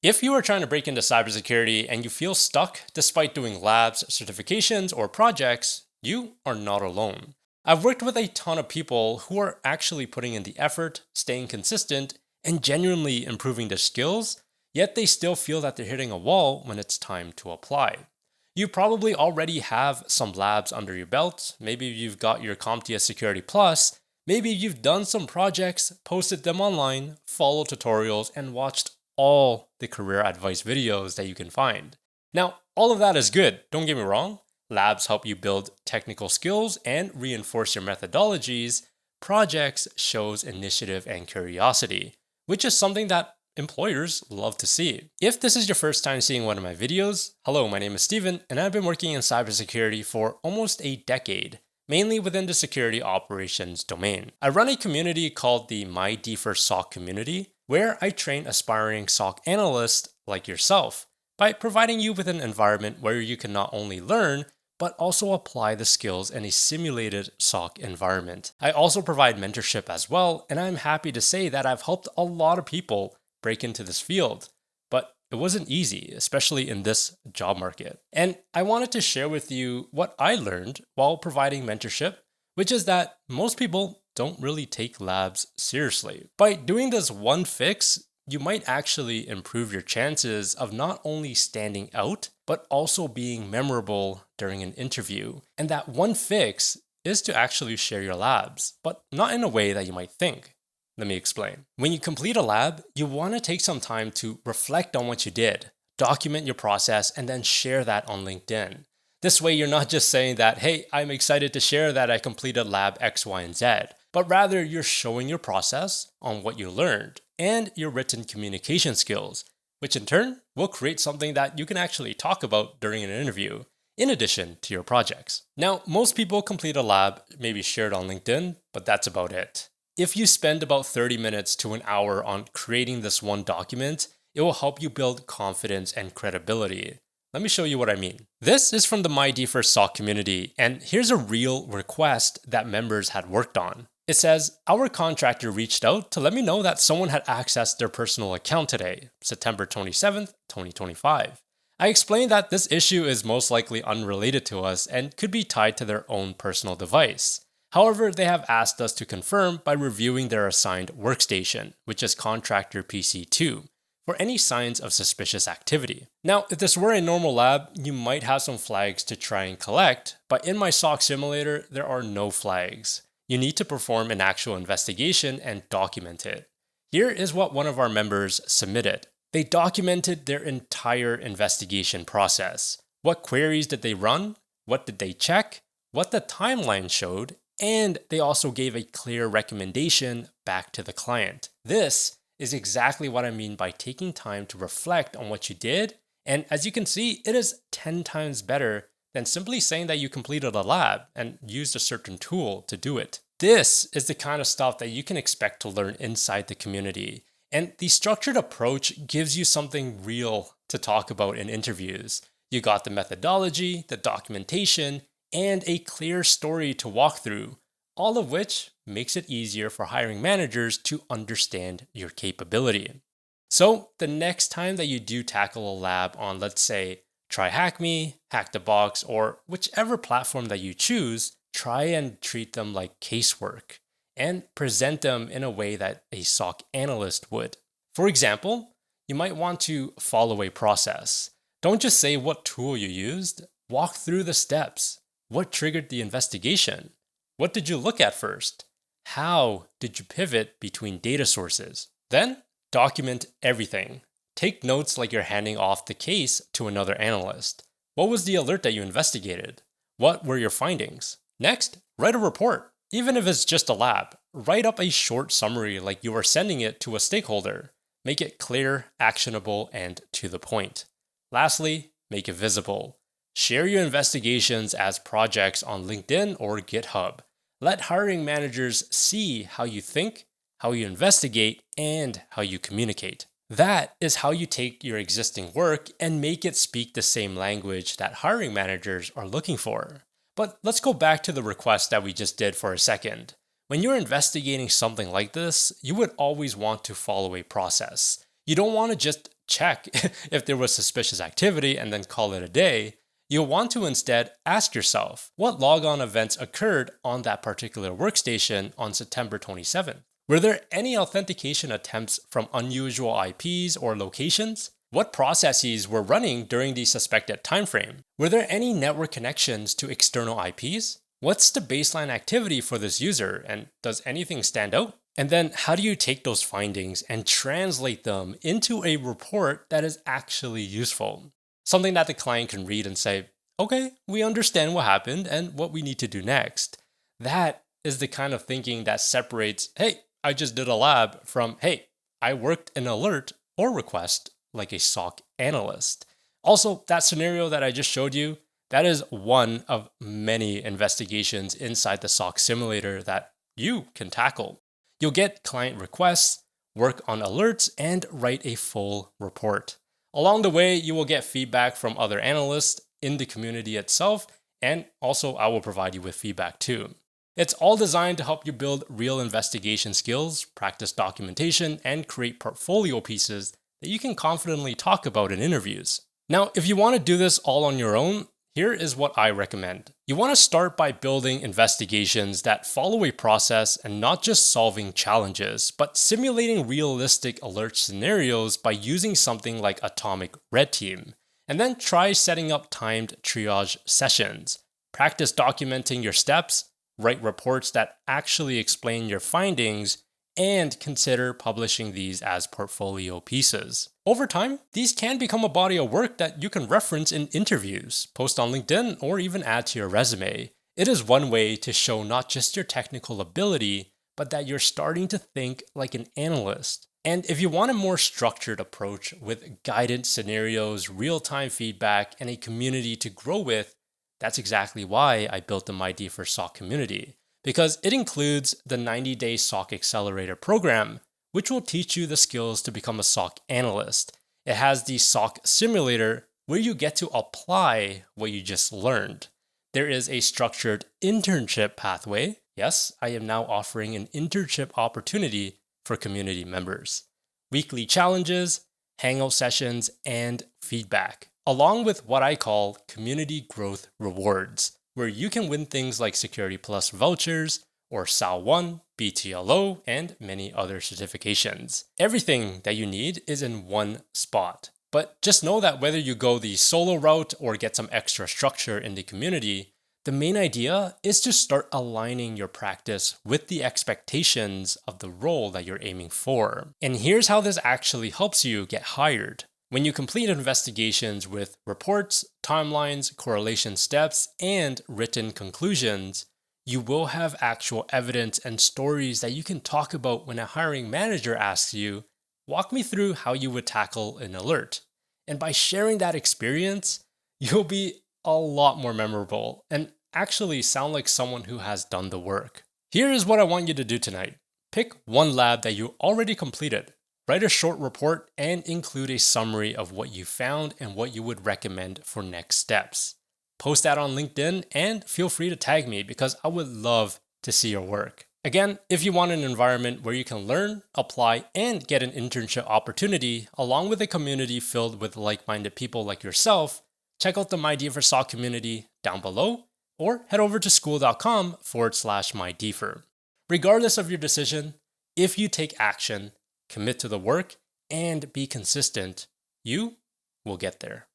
If you are trying to break into cybersecurity and you feel stuck despite doing labs, certifications, or projects, you are not alone. I've worked with a ton of people who are actually putting in the effort, staying consistent, and genuinely improving their skills, yet they still feel that they're hitting a wall when it's time to apply. You probably already have some labs under your belt. Maybe you've got your CompTIA Security Plus. Maybe you've done some projects, posted them online, followed tutorials, and watched all the career advice videos that you can find. Now, all of that is good, don't get me wrong. Labs help you build technical skills and reinforce your methodologies. Projects shows initiative and curiosity, which is something that employers love to see. If this is your first time seeing one of my videos, hello, my name is Steven, and I've been working in cybersecurity for almost a decade, mainly within the security operations domain. I run a community called the MyDFIR SOC Community, where I train aspiring SOC analysts like yourself by providing you with an environment where you can not only learn, but also apply the skills in a simulated SOC environment. I also provide mentorship as well, and I'm happy to say that I've helped a lot of people break into this field. But it wasn't easy, especially in this job market. And I wanted to share with you what I learned while providing mentorship, which is that most people don't really take labs seriously. By doing this one fix, you might actually improve your chances of not only standing out, but also being memorable during an interview. And that one fix is to actually share your labs, but not in a way that you might think. Let me explain. When you complete a lab, you want to take some time to reflect on what you did, document your process, and then share that on LinkedIn. This way, you're not just saying that, hey, I'm excited to share that I completed lab X, Y, and Z, but rather you're showing your process on what you learned and your written communication skills, which in turn will create something that you can actually talk about during an interview, in addition to your projects. Now, most people complete a lab, maybe shared on LinkedIn, but that's about it. If you spend about 30 minutes to an hour on creating this one document, it will help you build confidence and credibility. Let me show you what I mean. This is from the MyDFIR SOC community, and here's a real request that members had worked on. It says, our contractor reached out to let me know that someone had accessed their personal account today, September 27th, 2025. I explained that this issue is most likely unrelated to us and could be tied to their own personal device. However, they have asked us to confirm by reviewing their assigned workstation, which is contractor PC2, for any signs of suspicious activity. Now, if this were a normal lab, you might have some flags to try and collect, but in my SOC simulator, there are no flags. You need to perform an actual investigation and document it. Here is what one of our members submitted. They documented their entire investigation process. What queries did they run? What did they check? What the timeline showed? And they also gave a clear recommendation back to the client. This is exactly what I mean by taking time to reflect on what you did. And as you can see, it is 10 times better than simply saying that you completed a lab and used a certain tool to do it. This is the kind of stuff that you can expect to learn inside the community. And the structured approach gives you something real to talk about in interviews. You got the methodology, the documentation, and a clear story to walk through, all of which makes it easier for hiring managers to understand your capability. So the next time that you do tackle a lab on, let's say, TryHackMe, HackTheBox, or whichever platform that you choose, try and treat them like casework and present them in a way that a SOC analyst would. For example, you might want to follow a process. Don't just say what tool you used, walk through the steps. What triggered the investigation? What did you look at first? How did you pivot between data sources? Then document everything. Take notes like you're handing off the case to another analyst. What was the alert that you investigated? What were your findings? Next, write a report. Even if it's just a lab, write up a short summary like you are sending it to a stakeholder. Make it clear, actionable, and to the point. Lastly, make it visible. Share your investigations as projects on LinkedIn or GitHub. Let hiring managers see how you think, how you investigate, and how you communicate. That is how you take your existing work and make it speak the same language that hiring managers are looking for. But let's go back to the request that we just did for a second. When you're investigating something like this, you would always want to follow a process. You don't want to just check if there was suspicious activity and then call it a day. You'll want to instead ask yourself what logon events occurred on that particular workstation on September 27th. Were there any authentication attempts from unusual IPs or locations? What processes were running during the suspected timeframe? Were there any network connections to external IPs? What's the baseline activity for this user, and does anything stand out? And then how do you take those findings and translate them into a report that is actually useful? Something that the client can read and say, okay, we understand what happened and what we need to do next. That is the kind of thinking that separates, hey, I just did a lab from, hey, I worked an alert or request like a SOC analyst. Also, that scenario that I just showed you, that is one of many investigations inside the SOC simulator that you can tackle. You'll get client requests, work on alerts, and write a full report. Along the way, you will get feedback from other analysts in the community itself, and also I will provide you with feedback too. It's all designed to help you build real investigation skills, practice documentation, and create portfolio pieces that you can confidently talk about in interviews. Now, if you want to do this all on your own, here is what I recommend. You want to start by building investigations that follow a process and not just solving challenges, but simulating realistic alert scenarios by using something like Atomic Red Team. And then try setting up timed triage sessions. Practice documenting your steps, write reports that actually explain your findings, and consider publishing these as portfolio pieces. Over time, these can become a body of work that you can reference in interviews, post on LinkedIn, or even add to your resume. It is one way to show not just your technical ability, but that you're starting to think like an analyst. And if you want a more structured approach with guidance scenarios, real-time feedback, and a community to grow with, that's exactly why I built the MyDFIR SOC Community. Because it includes the 90-day SOC Accelerator program, which will teach you the skills to become a SOC analyst. It has the SOC simulator where you get to apply what you just learned. There is a structured internship pathway. Yes, I am now offering an internship opportunity for community members. Weekly challenges, hangout sessions, and feedback, along with what I call community growth rewards, where you can win things like Security Plus vouchers, or SAL1, BTLO, and many other certifications. Everything that you need is in one spot. But just know that whether you go the solo route or get some extra structure in the community, the main idea is to start aligning your practice with the expectations of the role that you're aiming for. And here's how this actually helps you get hired. When you complete investigations with reports, timelines, correlation steps, and written conclusions, you will have actual evidence and stories that you can talk about when a hiring manager asks you, walk me through how you would tackle an alert. And by sharing that experience, you'll be a lot more memorable and actually sound like someone who has done the work. Here is what I want you to do tonight. Pick one lab that you already completed. Write a short report and include a summary of what you found and what you would recommend for next steps. Post that on LinkedIn and feel free to tag me because I would love to see your work. Again, if you want an environment where you can learn, apply, and get an internship opportunity, along with a community filled with like-minded people like yourself, check out the MyDFIR SOC community down below or head over to school.com/MyDFIR. Regardless of your decision, if you take action, commit to the work, and be consistent, you will get there.